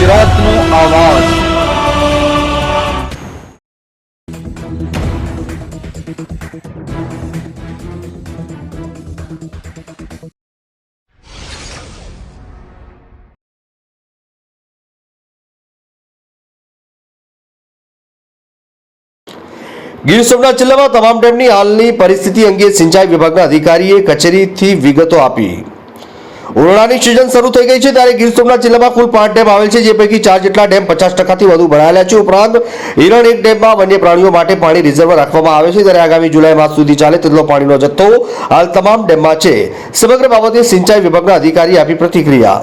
ગુજરાતનો આવાજ। ગીર સોમનાથ જિલ્લામાં તમામ ડેમની હાલની પરિસ્થિતિ અંગે સિંચાઈ વિભાગના અધિકારીએ કચેરીથી વિગતો આપી। ઉનાળાની સિઝન શરૂ થઈ ગઈ છે ત્યારે ગીર સોમનાથ જિલ્લામાં કુલ 5 ડેમ આવેલ છે, જે પૈકી 4 જેટલા ડેમ 50%થી વધુ ભરાયેલા છે। ઉપરાંત હિરણ 1 ડેમમાં વન્ય પ્રાણીઓ માટે પાણી રિઝર્વ રાખવામાં આવે છે, ત્યારે આગામી જુલાઈ માસ સુધી ચાલે તેટલો પાણીનો જથ્થો હાલ તમામ ડેમમાં છે। સમગ્ર બાબતે સિંચાઈ વિભાગના અધિકારીએ આપી પ્રતિક્રિયા।